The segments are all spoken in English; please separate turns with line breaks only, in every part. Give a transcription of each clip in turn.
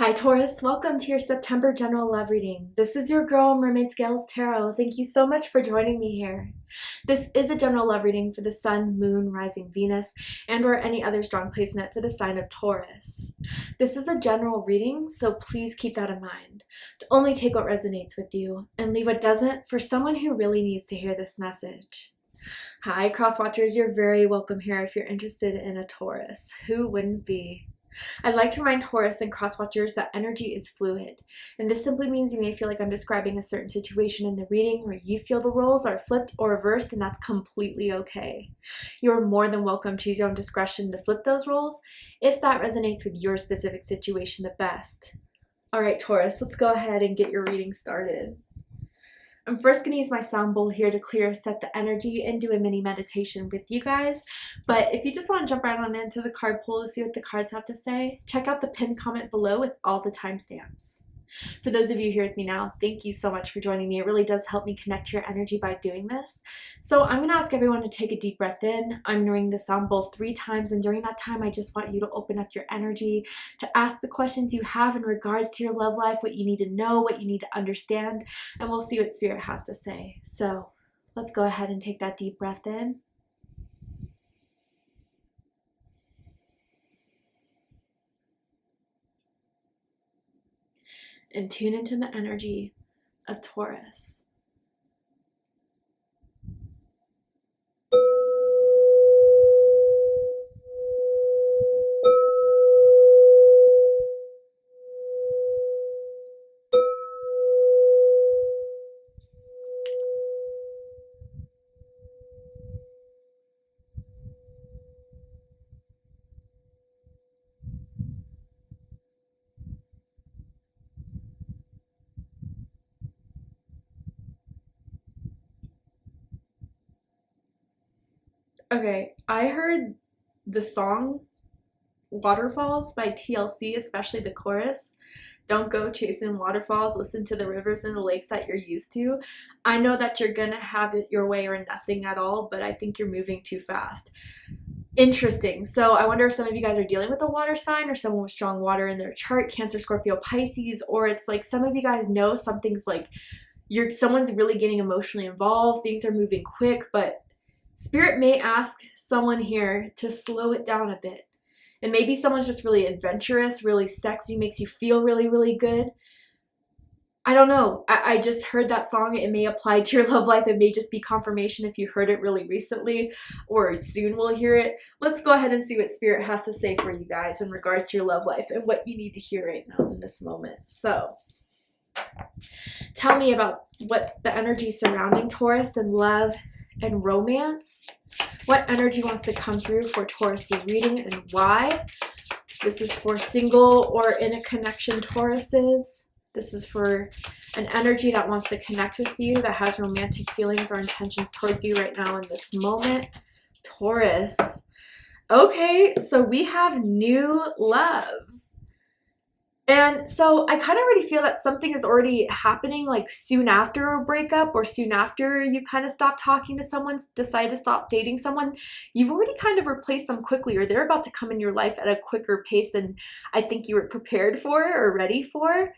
Hi Taurus, welcome to your September general love reading. This is your girl Mermaid Scales Tarot. Thank you so much for joining me here. This is a general love reading for the Sun, Moon, Rising Venus, and or any other strong placement for the sign of Taurus. This is a general reading, so please keep that in mind. To only take what resonates with you and leave what doesn't for someone who really needs to hear this message. Hi Cross Watchers, you're very welcome here if you're interested in a Taurus. Who wouldn't be? I'd like to remind Taurus and cross-watchers that energy is fluid, and this simply means you may feel like I'm describing a certain situation in the reading where you feel the roles are flipped or reversed, and that's completely okay. You're more than welcome to use your own discretion to flip those roles if that resonates with your specific situation the best. All right, Taurus, let's go ahead and get your reading started. I'm first going to use my sound bowl here to clear set the energy and do a mini meditation with you guys. But if you just want to jump right on into the card pool to see what the cards have to say, check out the pinned comment below with all the timestamps. For those of you here with me now, thank you so much for joining me. It really does help me connect to your energy by doing this. So I'm going to ask everyone to take a deep breath in. I'm going to ring the sound bowl 3 times, and during that time, I just want you to open up your energy to ask the questions you have in regards to your love life, what you need to know, what you need to understand, and we'll see what Spirit has to say. So let's go ahead and take that deep breath in. And tune into the energy of Taurus. Okay, I heard the song Waterfalls by TLC, especially the chorus. Don't go chasing waterfalls, listen to the rivers and the lakes that you're used to. I know that you're gonna have it your way or nothing at all, but I think you're moving too fast. Interesting. So I wonder if some of you guys are dealing with a water sign or someone with strong water in their chart, Cancer, Scorpio, Pisces, or it's like some of you guys know something's like someone's really getting emotionally involved, things are moving quick, but Spirit may ask someone here to slow it down a bit. And maybe someone's just really adventurous, really sexy, makes you feel really, really good. I don't know. I just heard that song. It may apply to your love life. It may just be confirmation if you heard it really recently or soon will hear it. Let's go ahead and see what Spirit has to say for you guys in regards to your love life and what you need to hear right now in this moment. So tell me about what the energy surrounding Taurus and love and romance. What energy wants to come through for Taurus's reading and why? This is for single or in a connection Tauruses. This is for an energy that wants to connect with you, that has romantic feelings or intentions towards you right now in this moment. Taurus. Okay, so we have new love. And so I kind of already feel that something is already happening like soon after a breakup or soon after you kind of stop talking to someone, decide to stop dating someone. You've already kind of replaced them quickly, or they're about to come in your life at a quicker pace than I think you were prepared for or ready for.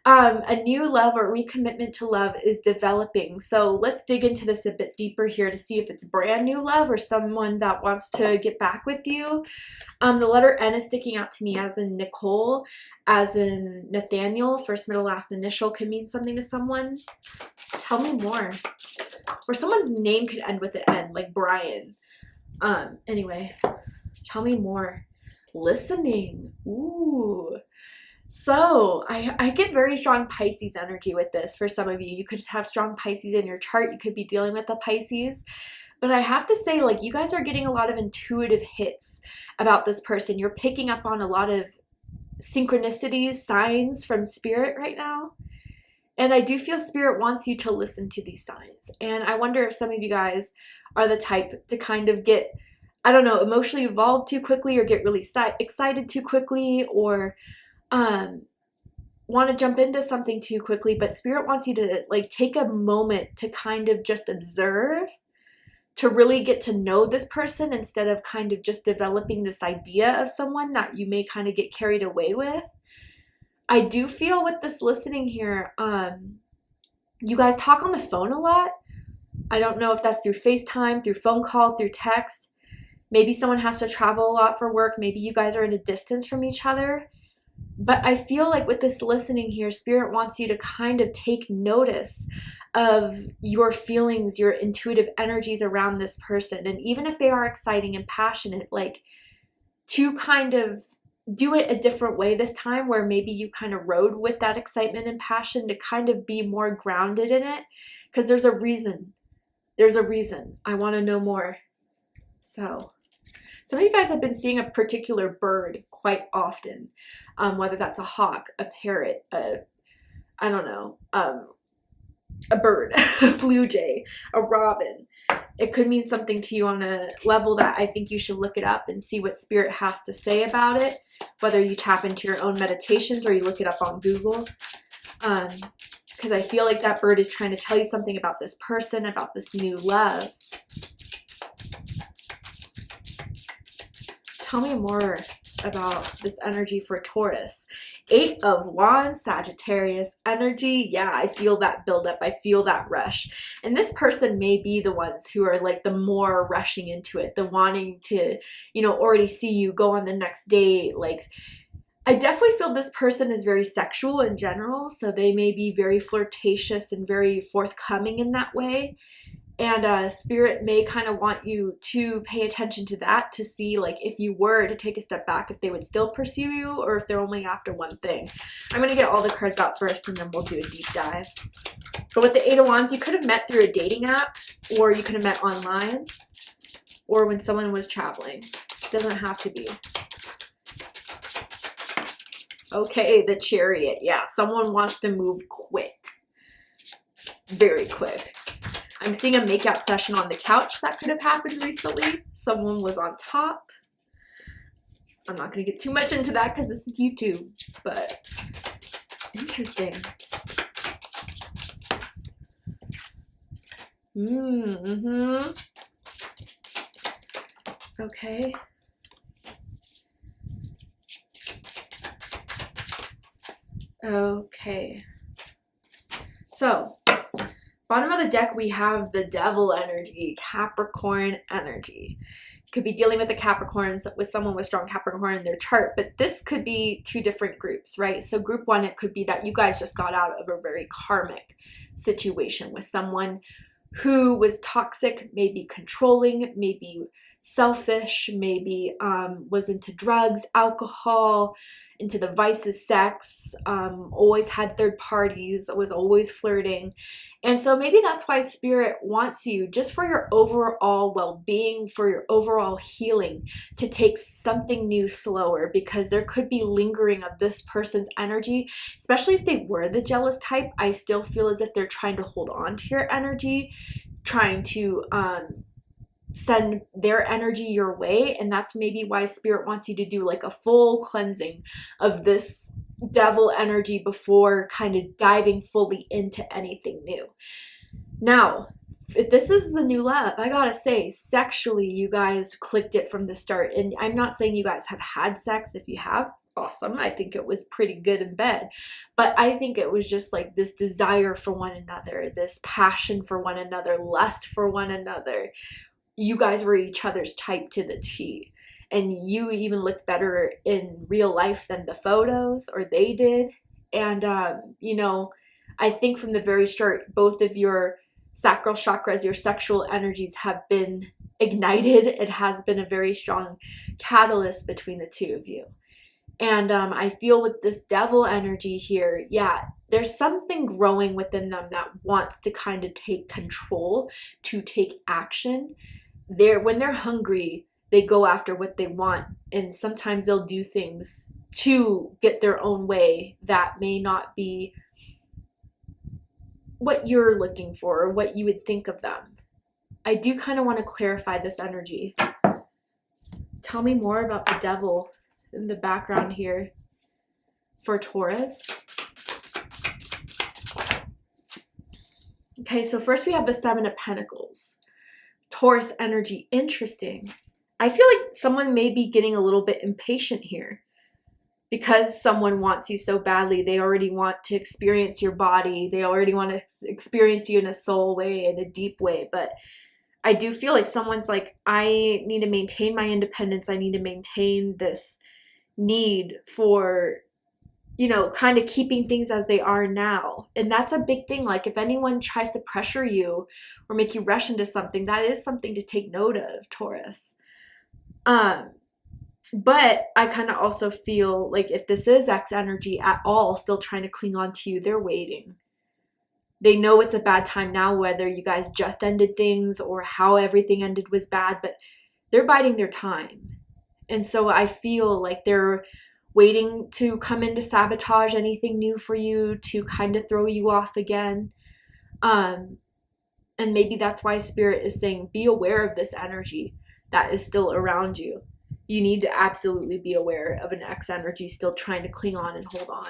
A new love or recommitment to love is developing. So let's dig into this a bit deeper here to see if it's brand new love or someone that wants to get back with you. The letter N is sticking out to me as in Nicole, as in Nathaniel. First, middle, last initial can mean something to someone. Tell me more. Or someone's name could end with an N, like Brian. Anyway, tell me more. Listening. Ooh. So I get very strong Pisces energy with this for some of you. You could just have strong Pisces in your chart. You could be dealing with a Pisces. But I have to say, like, you guys are getting a lot of intuitive hits about this person. You're picking up on a lot of synchronicities, signs from Spirit right now. And I do feel Spirit wants you to listen to these signs. And I wonder if some of you guys are the type to kind of get, I don't know, emotionally involved too quickly or get really excited too quickly or want to jump into something too quickly, but Spirit wants you to like take a moment to kind of just observe, to really get to know this person instead of kind of just developing this idea of someone that you may kind of get carried away with. I do feel with this listening here, you guys talk on the phone a lot. I don't know if that's through FaceTime, through phone call, through text. Maybe someone has to travel a lot for work. Maybe you guys are in a distance from each other. But I feel like with this listening here, Spirit wants you to kind of take notice of your feelings, your intuitive energies around this person. And even if they are exciting and passionate, like to kind of do it a different way this time, where maybe you kind of rode with that excitement and passion to kind of be more grounded in it. Because there's a reason. There's a reason. I want to know more. So some of you guys have been seeing a particular bird quite often, whether that's a hawk, a parrot, I don't know, a bird, a blue jay, a robin. It could mean something to you on a level that I think you should look it up and see what Spirit has to say about it, whether you tap into your own meditations or you look it up on Google. Because I feel like that bird is trying to tell you something about this person, about this new love. Tell me more about this energy for Taurus. 8 of Wands, Sagittarius energy. Yeah, I feel that buildup. I feel that rush. And this person may be the ones who are like the more rushing into it, the wanting to, you know, already see you go on the next date. Like, I definitely feel this person is very sexual in general. So they may be very flirtatious and very forthcoming in that way. And Spirit may kind of want you to pay attention to that, to see like if you were to take a step back, if they would still pursue you or if they're only after one thing. I'm going to get all the cards out first and then we'll do a deep dive. But with the 8 of Wands, you could have met through a dating app, or you could have met online, or when someone was traveling. It doesn't have to be. Okay, the Chariot. Yeah, someone wants to move quick. Very quick. I'm seeing a makeout session on the couch that could have happened recently. Someone was on top. I'm not going to get too much into that because this is YouTube, but interesting. Okay. Okay. So, bottom of the deck, we have the Devil energy, Capricorn energy. Could be dealing with the Capricorns, with someone with strong Capricorn in their chart, but this could be 2 different groups, right? So group 1, it could be that you guys just got out of a very karmic situation with someone who was toxic, maybe controlling, maybe selfish, maybe was into drugs, alcohol, into the vices, sex, always had third parties, was always flirting. And so maybe that's why Spirit wants you, just for your overall well-being, for your overall healing, to take something new slower, because there could be lingering of this person's energy, especially if they were the jealous type. I still feel as if they're trying to hold on to your energy, trying to send their energy your way. And that's maybe why Spirit wants you to do like a full cleansing of this devil energy before kind of diving fully into anything new. Now, if this is the new love, I gotta say, sexually, you guys clicked it from the start. And I'm not saying you guys have had sex. If you have, awesome. I think it was pretty good in bed. But I think it was just like this desire for one another, this passion for one another, lust for one another. You guys were each other's type to the T. And you even looked better in real life than the photos, or they did. And, you know, I think from the very start, both of your sacral chakras, your sexual energies have been ignited. It has been a very strong catalyst between the two of you. And I feel with this devil energy here, yeah, there's something growing within them that wants to kind of take control, to take action. When they're hungry, they go after what they want, and sometimes they'll do things to get their own way that may not be what you're looking for or what you would think of them. I do kind of want to clarify this energy. Tell me more about the devil in the background here for Taurus. Okay, so first we have the 7 of Pentacles. Taurus energy, interesting. I feel like someone may be getting a little bit impatient here. because someone wants you so badly, they already want to experience your body. They already want to experience you in a soul way, in a deep way. But I do feel like someone's like, I need to maintain my independence. I need to maintain this need for, you know, kind of keeping things as they are now. And that's a big thing. Like if anyone tries to pressure you or make you rush into something, that is something to take note of, Taurus. But I kind of also feel like if this is X energy at all, still trying to cling on to you, they're waiting. They know it's a bad time now, whether you guys just ended things or how everything ended was bad, but they're biding their time. And so I feel like they're waiting to come in to sabotage anything new for you, to kind of throw you off again. And maybe that's why Spirit is saying, be aware of this energy that is still around you. You need to absolutely be aware of an X energy still trying to cling on and hold on.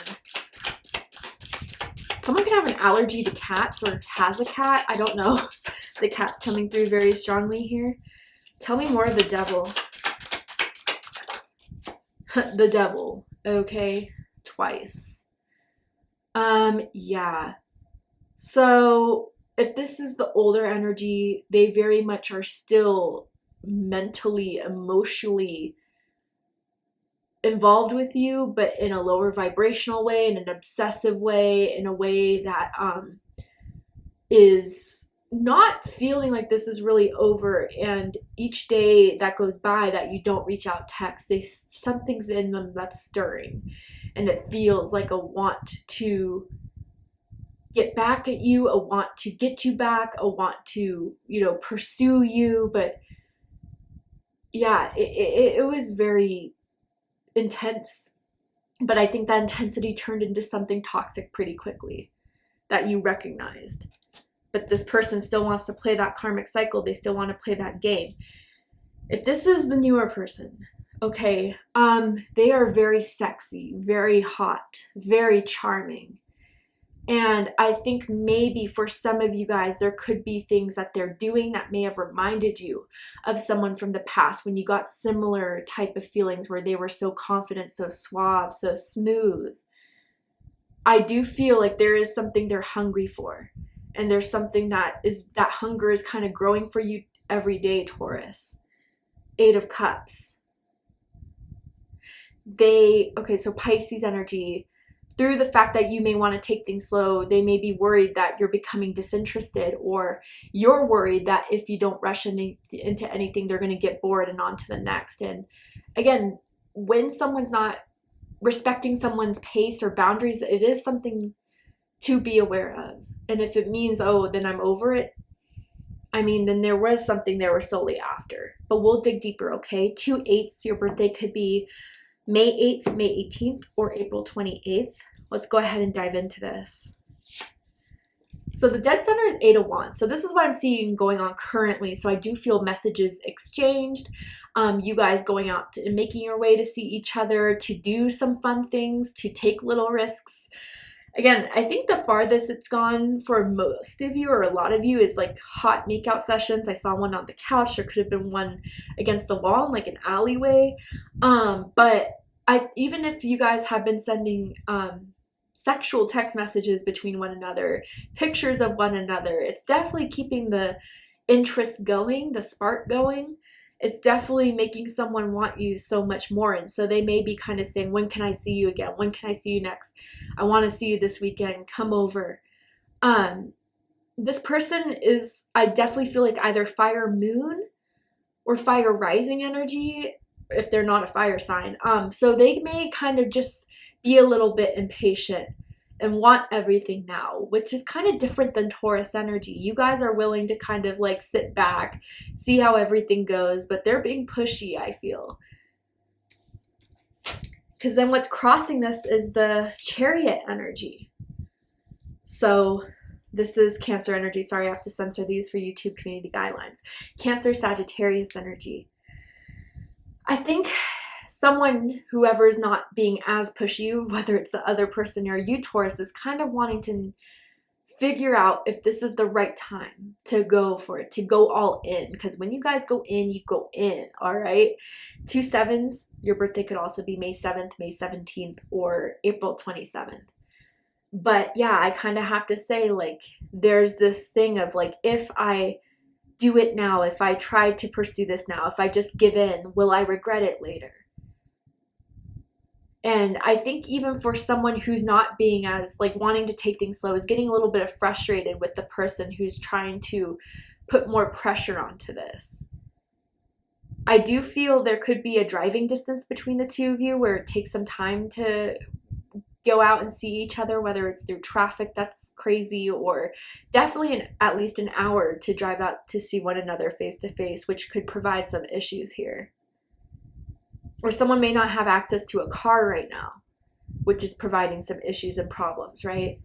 Someone could have an allergy to cats or has a cat. I don't know. The cat's coming through very strongly here. Tell me more of the devil. The devil. Okay. Twice. Yeah. So if this is the older energy, they very much are still mentally, emotionally involved with you, but in a lower vibrational way, in an obsessive way, in a way that is not feeling like this is really over. And each day that goes by that you don't reach out text, something's in them that's stirring, and it feels like a want to get back at you, a want to get you back, a want to, you know, pursue you. But yeah, it was very intense, but I think that intensity turned into something toxic pretty quickly that you recognized. But this person still wants to play that karmic cycle. They still want to play that game. If this is the newer person, okay, they are very sexy, very hot, very charming. And I think maybe for some of you guys, there could be things that they're doing that may have reminded you of someone from the past when you got similar type of feelings where they were so confident, so suave, so smooth. I do feel like there is something they're hungry for. And there's something that hunger is kind of growing for you every day, Taurus. 8 of Cups. Okay, so Pisces energy. Through the fact that you may want to take things slow, they may be worried that you're becoming disinterested, or you're worried that if you don't rush into anything, they're going to get bored and on to the next. And again, when someone's not respecting someone's pace or boundaries, it is something to be aware of. And if it means, oh, then I'm over it, I mean, then there was something they were solely after. But we'll dig deeper, okay? 2 8s, your birthday could be May 8th, May 18th, or April 28th. Let's go ahead and dive into this. So the dead center is 8 of Wands. So this is what I'm seeing going on currently. So I do feel messages exchanged, you guys going out and making your way to see each other, to do some fun things, to take little risks. Again, I think the farthest it's gone for most of you, or a lot of you, is like hot makeout sessions. I saw one on the couch. There could have been one against the wall in like an alleyway. But even if you guys have been sending sexual text messages between one another, pictures of one another, it's definitely keeping the interest going, the spark going. It's definitely making someone want you so much more. And so they may be kind of saying, when can I see you again? When can I see you next? I want to see you this weekend. Come over. This person is, I definitely feel like either fire moon or fire rising energy, if they're not a fire sign. So they may kind of just be a little bit impatient and want everything now, which is kind of different than Taurus energy. You guys are willing to kind of like sit back, see how everything goes, but they're being pushy, I feel. Because then what's crossing this is the Chariot energy. So this is Cancer energy. Sorry, I have to censor these for YouTube community guidelines. Cancer, Sagittarius energy. I think someone, whoever is not being as pushy, whether it's the other person or you, Taurus, is kind of wanting
figure out if this is the right time to go for it, to go all in. Because when you guys go in, you go in, all right? 2/7s, your birthday could also be May 7th, May 17th, or April 27th. But yeah, I kind of have to say, like, there's this thing of like, if I do it now, if I try to pursue this now, if I just give in, will I regret it later? And I think even for someone who's not being as like wanting to take things slow, is getting a little bit of frustrated with the person who's trying to put more pressure onto this. I do feel there could be a driving distance between the two of you where it takes some time to go out and see each other, whether it's through traffic that's crazy, or definitely at least an hour to drive out to see one another face to face, which could provide some issues here. Or someone may not have access to a car right now, which is providing some issues and problems, right?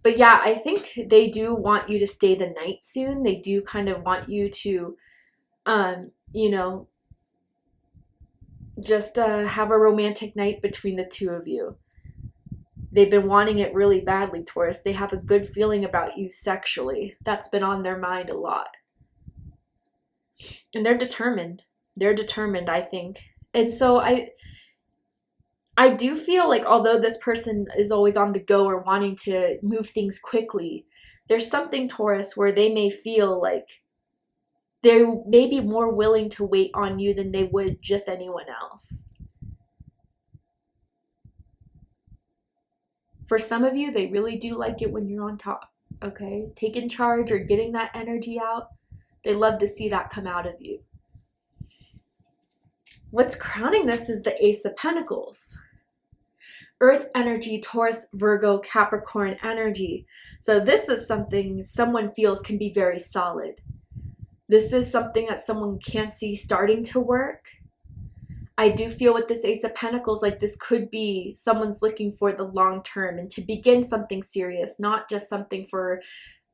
But yeah, I think they do want you to stay the night soon. They do kind of want you to, you know, just have a romantic night between the two of you. They've been wanting it really badly, Taurus. They have a good feeling about you sexually. That's been on their mind a lot. And they're determined. They're determined, I think. And so I do feel like although this person is always on the go or wanting to move things quickly, there's something, Taurus, where they may feel like they may be more willing to wait on you than they would just anyone else. For some of you, they really do like it when you're on top, okay? Taking charge or getting that energy out. They love to see that come out of you. What's crowning this is the Ace of Pentacles. Earth energy, Taurus, Virgo, Capricorn energy. So this is something someone feels can be very solid. This is something that someone can see starting to work. I do feel with this Ace of Pentacles, like this could be someone's looking for the long term and to begin something serious, not just something for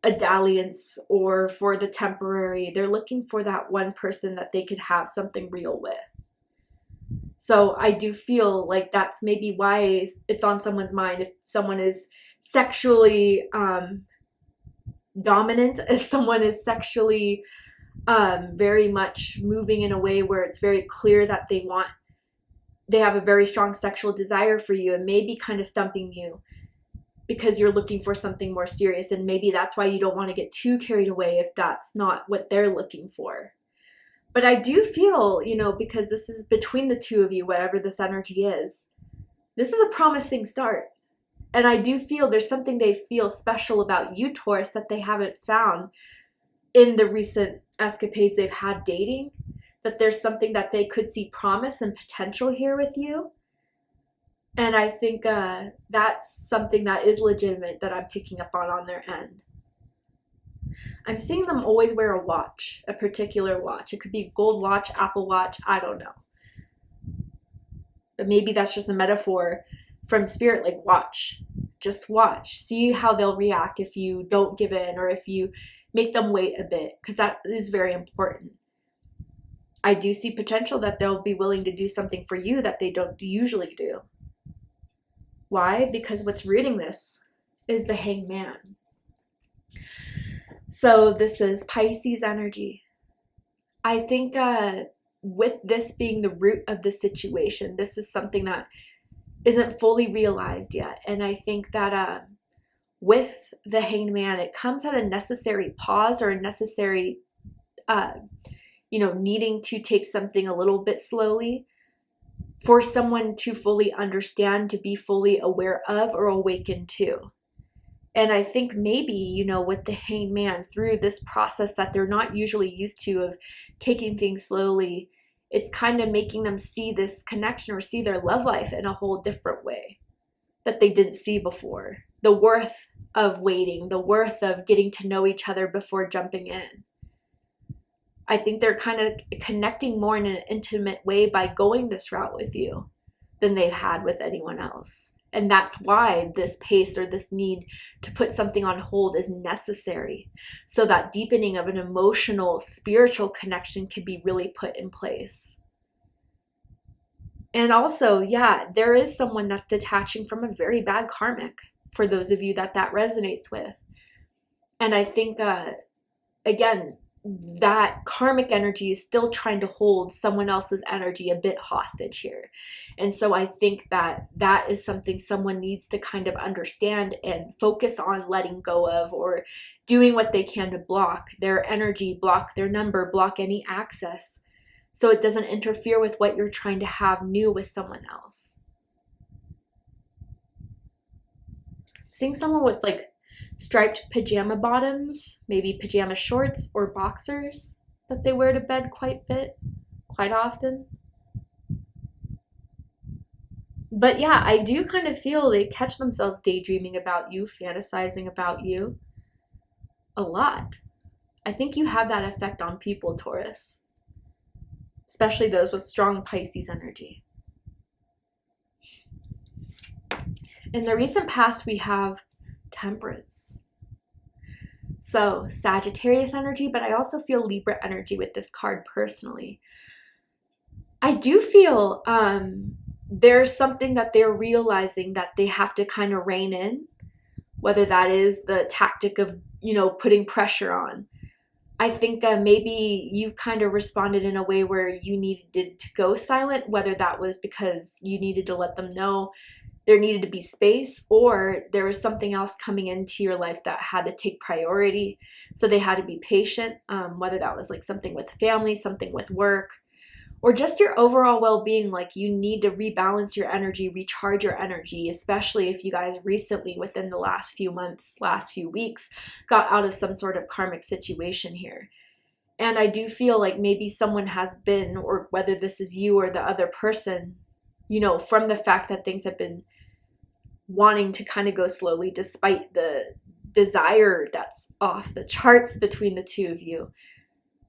a dalliance or for the temporary. They're looking for that one person that they could have something real with. So I do feel like that's maybe why it's on someone's mind. If someone is sexually dominant, if someone is sexually very much moving in a way where it's very clear that they have a very strong sexual desire for you and maybe kind of stumping you because you're looking for something more serious. And maybe that's why you don't want to get too carried away if that's not what they're looking for. But I do feel, you know, because this is between the two of you, whatever this energy is, this is a promising start. And I do feel there's something they feel special about you, Taurus, that they haven't found in the recent escapades they've had dating, that there's something that they could see promise and potential here with you. And I think that's something that is legitimate that I'm picking up on their end. I'm seeing them always wear a watch, a particular watch. It could be a gold watch, Apple Watch, I don't know. But maybe that's just a metaphor from spirit, like watch. Just watch. See how they'll react if you don't give in or if you make them wait a bit, because that is very important. I do see potential that they'll be willing to do something for you that they don't usually do. Why? Because what's reading this is the Hanged Man. So this is Pisces energy. I think with this being the root of the situation, this is something that isn't fully realized yet. And I think that with the Hanged Man, it comes at a necessary pause or a necessary, needing to take something a little bit slowly for someone to fully understand, to be fully aware of or awaken to. And I think maybe, with the Hanged Man, through this process that they're not usually used to of taking things slowly, it's kind of making them see this connection or see their love life in a whole different way that they didn't see before. The worth of waiting, the worth of getting to know each other before jumping in. I think they're kind of connecting more in an intimate way by going this route with you than they've had with anyone else. And that's why this pace or this need to put something on hold is necessary. So that deepening of an emotional, spiritual connection can be really put in place. And also, yeah, there is someone that's detaching from a very bad karmic. for those of you that resonates with. And I think, again, that karmic energy is still trying to hold someone else's energy a bit hostage here. And so I think that that is something someone needs to kind of understand and focus on letting go of, or doing what they can to block their energy, block their number, block any access, so it doesn't interfere with what you're trying to have new with someone else. Seeing someone with like striped pajama bottoms, maybe pajama shorts or boxers that they wear to bed quite often. But yeah, I do kind of feel they catch themselves daydreaming about you, fantasizing about you a lot. I think you have that effect on people, Taurus, especially those with strong Pisces energy. In the recent past, we have Temperance. So Sagittarius energy, but I also feel Libra energy with this card personally. I do feel there's something that they're realizing that they have to kind of rein in, whether that is the tactic of, putting pressure on. I think maybe you've kind of responded in a way where you needed to go silent, whether that was because you needed to let them know there needed to be space, or there was something else coming into your life that had to take priority. So they had to be patient, whether that was like something with family, something with work, or just your overall well-being. Like you need to rebalance your energy, recharge your energy, especially if you guys recently, within the last few months, last few weeks, got out of some sort of karmic situation here. And I do feel like maybe someone has been, or whether this is you or the other person, from the fact that things have been wanting to kind of go slowly despite the desire that's off the charts between the two of you.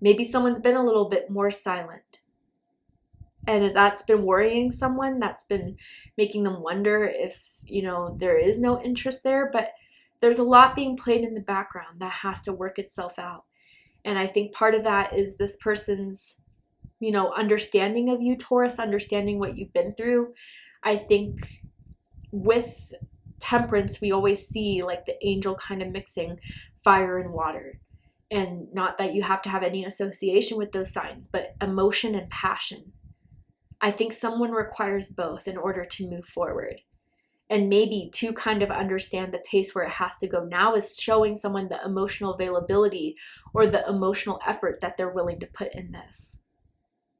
Maybe someone's been a little bit more silent. And that's been worrying someone, that's been making them wonder if, there is no interest there. But there's a lot being played in the background that has to work itself out. And I think part of that is this person's, understanding of you, Taurus, understanding what you've been through. I think with Temperance, we always see like the angel kind of mixing fire and water. And not that you have to have any association with those signs, but emotion and passion. I think someone requires both in order to move forward. And maybe to kind of understand the pace where it has to go now is showing someone the emotional availability or the emotional effort that they're willing to put in this.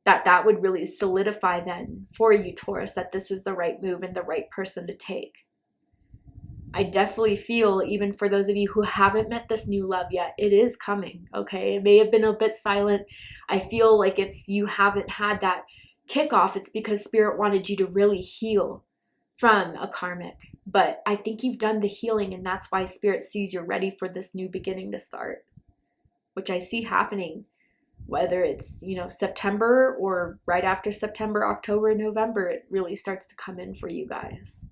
That would really solidify then for you, Taurus, that this is the right move and the right person to take. I definitely feel, even for those of you who haven't met this new love yet, it is coming, okay? It may have been a bit silent. I feel like if you haven't had that kickoff, it's because Spirit wanted you to really heal from a karmic. But I think you've done the healing, and that's why Spirit sees you're ready for this new beginning to start, which I see happening. Whether it's, September or right after September, October, November, it really starts to come in for you guys.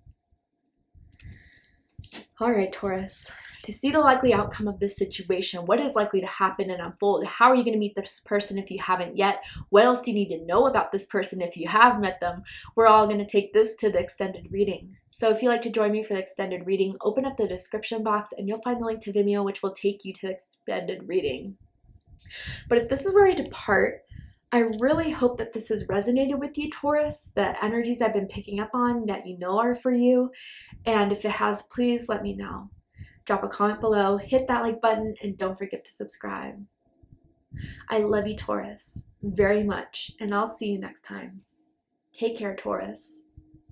All right, Taurus, to see the likely outcome of this situation, what is likely to happen and unfold? How are you going to meet this person if you haven't yet? What else do you need to know about this person if you have met them? We're all going to take this to the extended reading. So if you'd like to join me for the extended reading, open up the description box and you'll find the link to Vimeo, which will take you to the extended reading. But if this is where I depart, I really hope that this has resonated with you, Taurus, the energies I've been picking up on that are for you. And if it has, please let me know. Drop a comment below, hit that like button, and don't forget to subscribe. I love you, Taurus, very much, and I'll see you next time. Take care, Taurus.